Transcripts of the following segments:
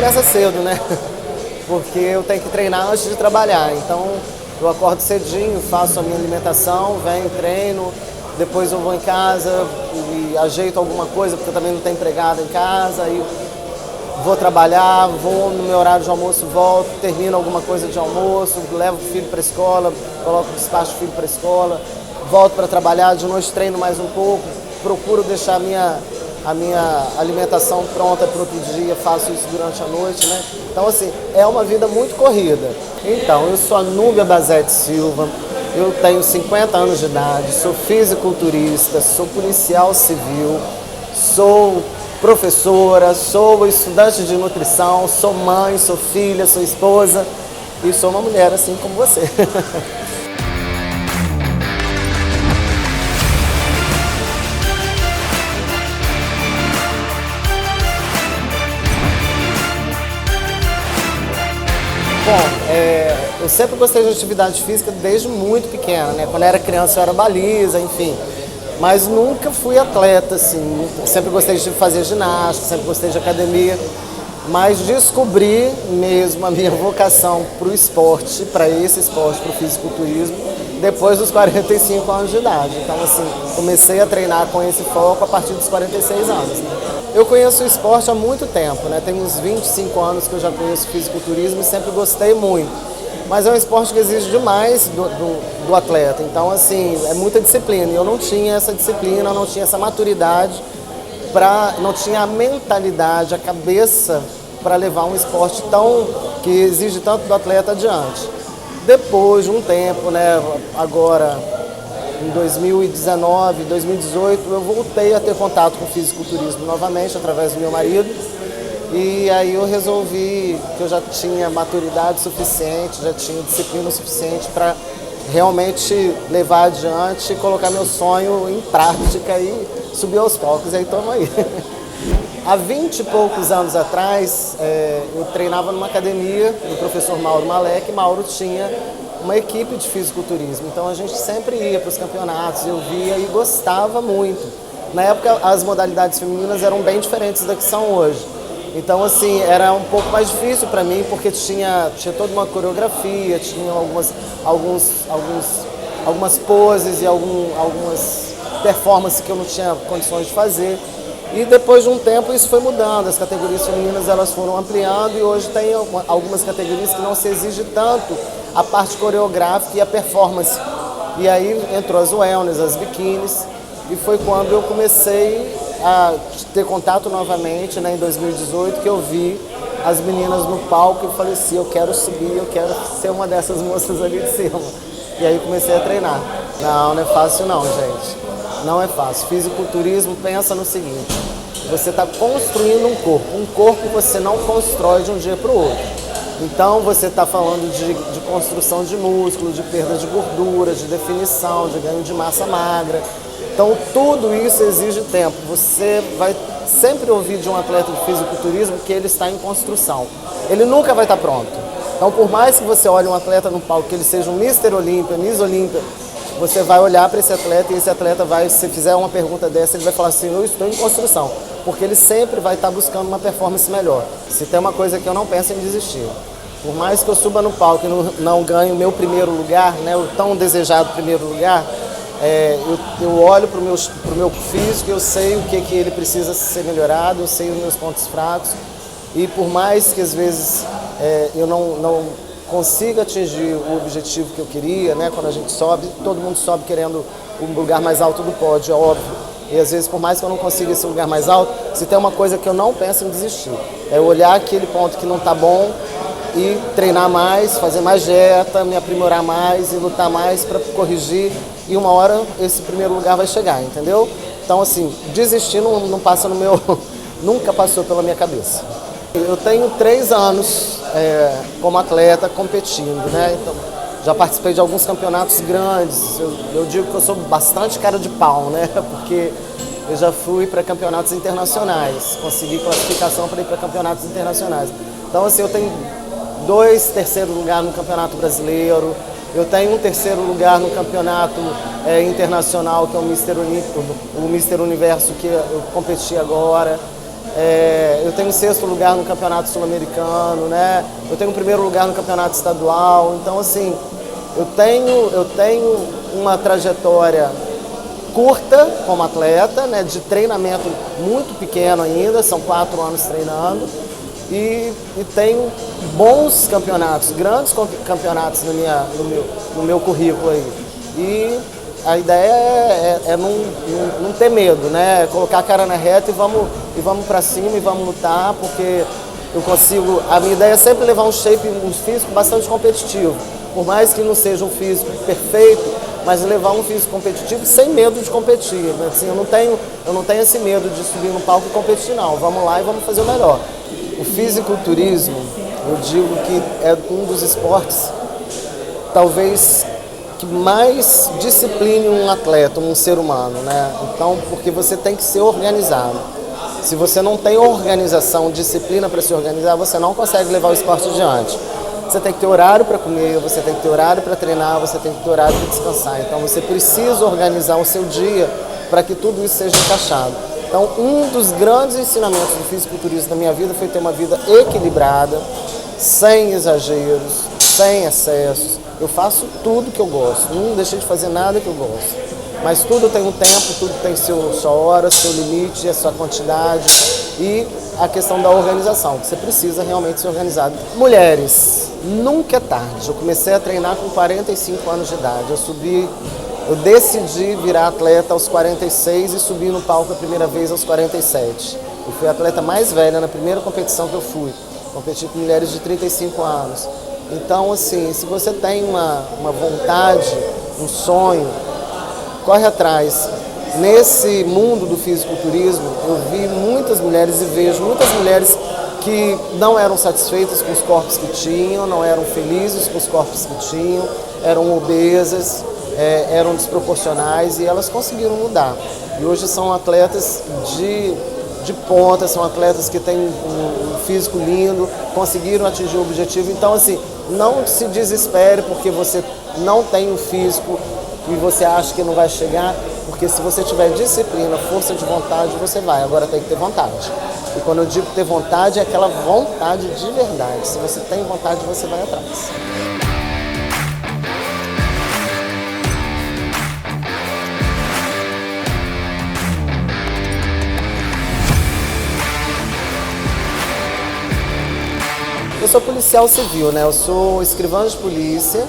começa cedo, né? Porque eu tenho que treinar antes de trabalhar. Então eu acordo cedinho, faço a minha alimentação, venho, treino, depois eu vou em casa e ajeito alguma coisa, porque eu também não tenho empregado em casa, aí vou trabalhar, vou no meu horário de almoço, volto, termino alguma coisa de almoço, levo o filho para a escola, coloco o despacho do filho para a escola, volto para trabalhar, de noite treino mais um pouco, procuro deixar a minha alimentação pronta para outro dia, faço isso durante a noite, né? Então, assim, é uma vida muito corrida. Então, eu sou a Núbia Bazete Silva, eu tenho 50 anos de idade, sou fisiculturista, sou policial civil, sou professora, sou estudante de nutrição, sou mãe, sou filha, sou esposa e sou uma mulher assim como você. Bom, eu sempre gostei de atividade física desde muito pequena, né? Quando eu era criança eu era baliza, enfim. Mas nunca fui atleta, assim. Sempre gostei de fazer ginástica, sempre gostei de academia. Mas descobri mesmo a minha vocação para o esporte, para esse esporte, para o fisiculturismo, depois dos 45 anos de idade. Então, assim, comecei a treinar com esse foco a partir dos 46 anos. Né? Eu conheço o esporte há muito tempo, né? Tem uns 25 anos que eu já conheço o fisiculturismo e sempre gostei muito. Mas é um esporte que exige demais do atleta. Então, assim, é muita disciplina. E eu não tinha essa disciplina, não tinha essa maturidade, não tinha a mentalidade, a cabeça para levar um esporte que exige tanto do atleta adiante. Depois de um tempo, né, agora em 2019, 2018, eu voltei a ter contato com o fisiculturismo novamente, através do meu marido. E aí eu resolvi que eu já tinha maturidade suficiente, já tinha disciplina suficiente para realmente levar adiante e colocar meu sonho em prática e subir aos palcos. E aí estamos aí. Há 20 e poucos anos atrás, eu treinava numa academia do professor Mauro Malek. Mauro tinha uma equipe de fisiculturismo, então a gente sempre ia para os campeonatos, eu via e gostava muito. Na época, as modalidades femininas eram bem diferentes da que são hoje. Então, assim, era um pouco mais difícil para mim, porque tinha toda uma coreografia, tinha algumas poses e algumas performances que eu não tinha condições de fazer. E depois de um tempo isso foi mudando, as categorias femininas elas foram ampliando e hoje tem algumas categorias que não se exige tanto a parte coreográfica e a performance. E aí entrou as wellness, as biquínis, e foi quando eu comecei a ter contato novamente, né, em 2018, que eu vi as meninas no palco e falei assim, eu quero subir, eu quero ser uma dessas moças ali de cima. E aí comecei a treinar. Não é fácil não, gente. Não é fácil. Fisiculturismo, pensa no seguinte, você está construindo um corpo você não constrói de um dia para o outro. Então você está falando de construção de músculo, de perda de gordura, de definição, de ganho de massa magra. Então tudo isso exige tempo. Você vai sempre ouvir de um atleta de fisiculturismo que ele está em construção. Ele nunca vai estar pronto. Então por mais que você olhe um atleta no palco, que ele seja um Mr. Olímpia, Miss Olímpia, você vai olhar para esse atleta e esse atleta vai, se fizer uma pergunta dessa, ele vai falar assim, eu estou em construção. Porque ele sempre vai estar buscando uma performance melhor. Se tem uma coisa que eu não penso em desistir. Por mais que eu suba no palco e não ganhe o meu primeiro lugar, né, o tão desejado primeiro lugar, eu olho para o meu físico, eu sei o que ele precisa ser melhorado, eu sei os meus pontos fracos. E por mais que às vezes eu não consiga atingir o objetivo que eu queria, né, quando a gente sobe, todo mundo sobe querendo o lugar mais alto do pódio, é óbvio. E às vezes, por mais que eu não consiga esse lugar mais alto, se tem uma coisa que eu não penso em desistir, é olhar aquele ponto que não está bom e treinar mais, fazer mais dieta, me aprimorar mais e lutar mais para corrigir. E uma hora esse primeiro lugar vai chegar, entendeu? Então, assim, desistir não passa no meu... nunca passou pela minha cabeça. Eu tenho 3 anos como atleta competindo, né? Então, já participei de alguns campeonatos grandes. Eu digo que eu sou bastante cara de pau, né? Porque eu já fui para campeonatos internacionais, consegui classificação para ir para campeonatos internacionais. Então, assim, eu tenho 2 terceiros lugares no Campeonato Brasileiro, eu tenho um 3º lugar no campeonato internacional, que é o Mr. Olímpico, o Mr. Universo, que eu competi agora. Eu tenho 6º lugar no campeonato sul-americano, né? Eu tenho 1º lugar no campeonato estadual. Então, assim, eu tenho uma trajetória curta como atleta, né? De treinamento muito pequeno ainda, são 4 anos treinando. E tenho bons campeonatos, grandes campeonatos no meu currículo aí. E a ideia é não ter medo, né? Colocar a cara na reta e vamos para cima e vamos lutar, porque eu consigo. A minha ideia é sempre levar um shape, um físico bastante competitivo. Por mais que não seja um físico perfeito, mas levar um físico competitivo sem medo de competir. Assim, eu não tenho esse medo de subir no palco e competir, não. Vamos lá e vamos fazer o melhor. O fisiculturismo, eu digo que é um dos esportes, talvez, que mais discipline um atleta, um ser humano, né? Então, porque você tem que ser organizado. Se você não tem organização, disciplina para se organizar, você não consegue levar o esporte adiante. Você tem que ter horário para comer, você tem que ter horário para treinar, você tem que ter horário para descansar. Então, você precisa organizar o seu dia para que tudo isso seja encaixado. Então, um dos grandes ensinamentos do fisiculturismo da minha vida foi ter uma vida equilibrada, sem exageros, sem excessos. Eu faço tudo que eu gosto, não deixei de fazer nada que eu gosto. Mas tudo tem um tempo, tudo tem sua hora, seu limite, a sua quantidade e a questão da organização, que você precisa realmente ser organizado. Mulheres, nunca é tarde. Eu comecei a treinar com 45 anos de idade. Eu decidi virar atleta aos 46 e subir no palco a primeira vez aos 47. Eu fui a atleta mais velha na primeira competição que eu fui. Competi com mulheres de 35 anos. Então, assim, se você tem uma vontade, um sonho, corre atrás. Nesse mundo do fisiculturismo, eu vi muitas mulheres e vejo muitas mulheres que não eram satisfeitas com os corpos que tinham, não eram felizes com os corpos que tinham, eram obesas, eram desproporcionais e elas conseguiram mudar. E hoje são atletas de ponta, são atletas que têm um físico lindo, conseguiram atingir o objetivo. Então, assim, não se desespere porque você não tem um físico e você acha que não vai chegar, porque se você tiver disciplina, força de vontade, você vai. Agora tem que ter vontade. E quando eu digo ter vontade, é aquela vontade de verdade. Se você tem vontade, você vai atrás. Eu sou policial civil, né? Eu sou escrivão de polícia,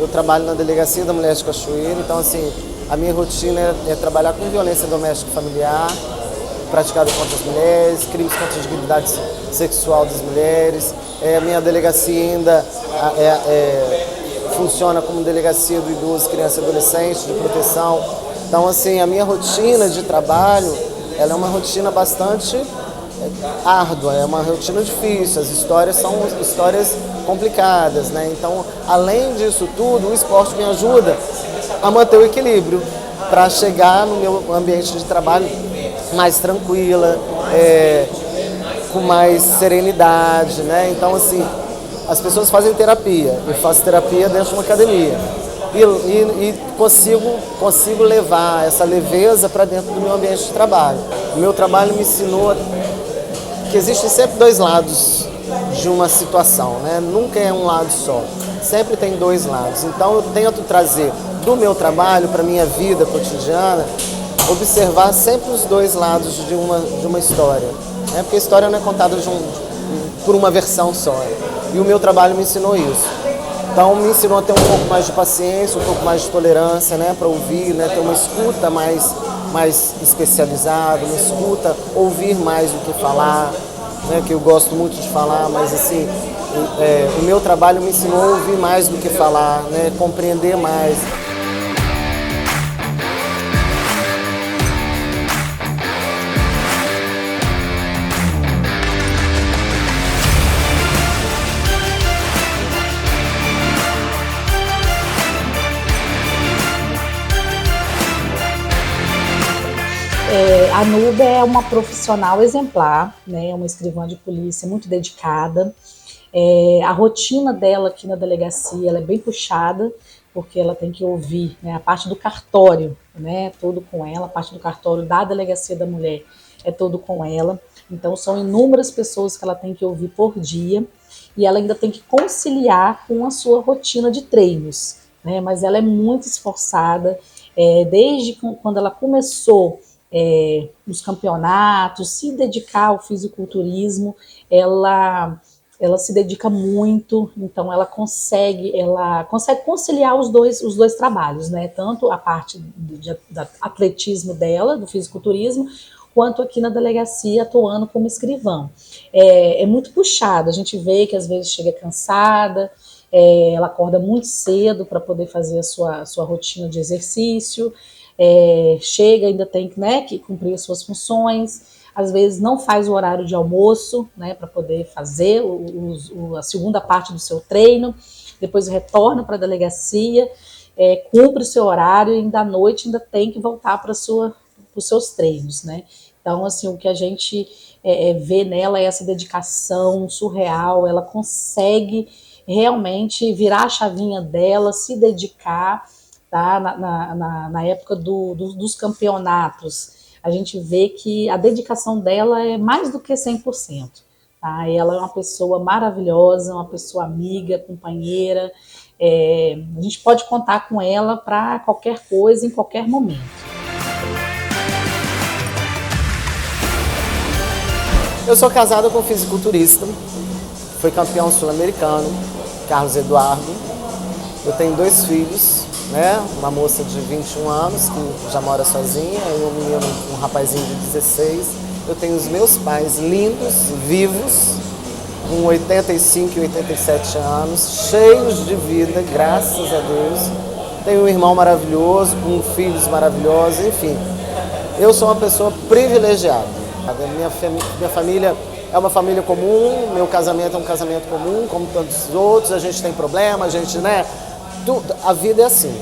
eu trabalho na Delegacia da Mulher de Cachoeira, então assim, a minha rotina é trabalhar com violência doméstica e familiar, praticada contra as mulheres, crimes contra a dignidade sexual das mulheres. A minha delegacia ainda funciona como delegacia do idoso, criança e adolescente, de proteção. Então assim, a minha rotina de trabalho, ela é uma rotina bastante árdua, é uma rotina difícil, as histórias são histórias complicadas, né? Então, além disso tudo, o esporte me ajuda a manter o equilíbrio para chegar no meu ambiente de trabalho mais tranquila, com mais serenidade, né? Então, assim, as pessoas fazem terapia, eu faço terapia dentro de uma academia e consigo levar essa leveza para dentro do meu ambiente de trabalho. O meu trabalho me ensinou que existem sempre dois lados de uma situação, né? Nunca é um lado só, sempre tem dois lados. Então eu tento trazer do meu trabalho para a minha vida cotidiana, observar sempre os dois lados de uma história, né? Porque a história não é contada por uma versão só. E o meu trabalho me ensinou isso. Então me ensinou a ter um pouco mais de paciência, um pouco mais de tolerância, né? Para ouvir, né? Ter uma escuta mais especializada, uma escuta, ouvir mais do que falar, né? Que eu gosto muito de falar, mas assim, o meu trabalho me ensinou a ouvir mais do que falar, né? Compreender mais. A Núbia é uma profissional exemplar, né? É uma escrivã de polícia muito dedicada. A rotina dela aqui na delegacia ela é bem puxada, porque ela tem que ouvir, né, a parte do cartório, né? Tudo com ela, a parte do cartório da Delegacia da Mulher é tudo com ela. Então são inúmeras pessoas que ela tem que ouvir por dia e ela ainda tem que conciliar com a sua rotina de treinos, né? Mas ela é muito esforçada, desde quando ela começou nos campeonatos, se dedicar ao fisiculturismo, ela se dedica muito, então ela consegue conciliar os dois trabalhos, né? Tanto a parte do atletismo dela, do fisiculturismo, quanto aqui na delegacia atuando como escrivã. É muito puxado, a gente vê que às vezes chega cansada, ela acorda muito cedo para poder fazer a sua rotina de exercício, chega, ainda tem, né, que cumprir as suas funções, às vezes não faz o horário de almoço, né, para poder fazer a segunda parte do seu treino, depois retorna para a delegacia, cumpre o seu horário e ainda à noite ainda tem que voltar para os seus treinos, né? Então, assim, o que a gente vê nela é essa dedicação surreal, ela consegue realmente virar a chavinha dela, se dedicar, tá? Na época dos campeonatos, a gente vê que a dedicação dela é mais do que 100%. Tá? Ela é uma pessoa maravilhosa, uma pessoa amiga, companheira. A gente pode contar com ela para qualquer coisa, em qualquer momento. Eu sou casado com um fisiculturista, foi campeão sul-americano, Carlos Eduardo. Eu tenho 2 filhos, né? Uma moça de 21 anos, que já mora sozinha, e um menino, um rapazinho de 16. Eu tenho os meus pais lindos, vivos, com 85 e 87 anos, cheios de vida, graças a Deus. Tenho um irmão maravilhoso, com filhos maravilhosos, enfim. Eu sou uma pessoa privilegiada. Minha família é uma família comum, meu casamento é um casamento comum, como tantos outros, a gente tem problema, a gente, né? A vida é assim,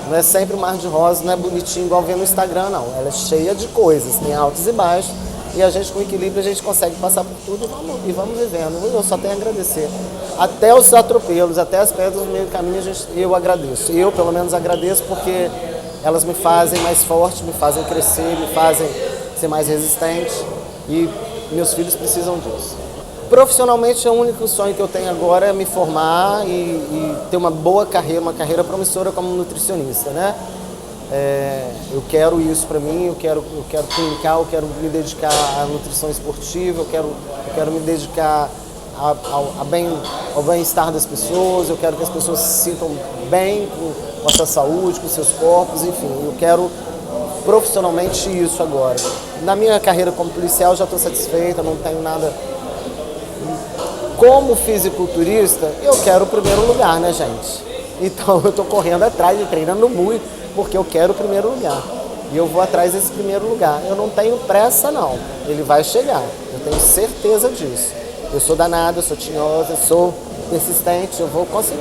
não é sempre um mar de rosas, não é bonitinho igual vê no Instagram, não. Ela é cheia de coisas, tem altos e baixos, e a gente com equilíbrio a gente consegue passar por tudo e vamos vivendo. Eu só tenho a agradecer. Até os atropelos, até as pedras no meio do caminho, eu agradeço. Eu, pelo menos, agradeço porque elas me fazem mais forte, me fazem crescer, me fazem ser mais resistente, e meus filhos precisam disso. Profissionalmente, o único sonho que eu tenho agora é me formar e ter uma boa carreira, uma carreira promissora como nutricionista, né? Eu quero isso para mim, eu quero clinicar, eu quero me dedicar à nutrição esportiva, eu quero me dedicar ao bem-estar das pessoas, eu quero que as pessoas se sintam bem com a sua saúde, com seus corpos, enfim, eu quero profissionalmente isso agora. Na minha carreira como policial já estou satisfeita, não tenho nada. Como fisiculturista, eu quero o primeiro lugar, né, gente? Então eu estou correndo atrás e treinando muito, porque eu quero o primeiro lugar. E eu vou atrás desse primeiro lugar. Eu não tenho pressa, não. Ele vai chegar, eu tenho certeza disso. Eu sou danada, eu sou tinhosa, eu sou persistente, eu vou conseguir.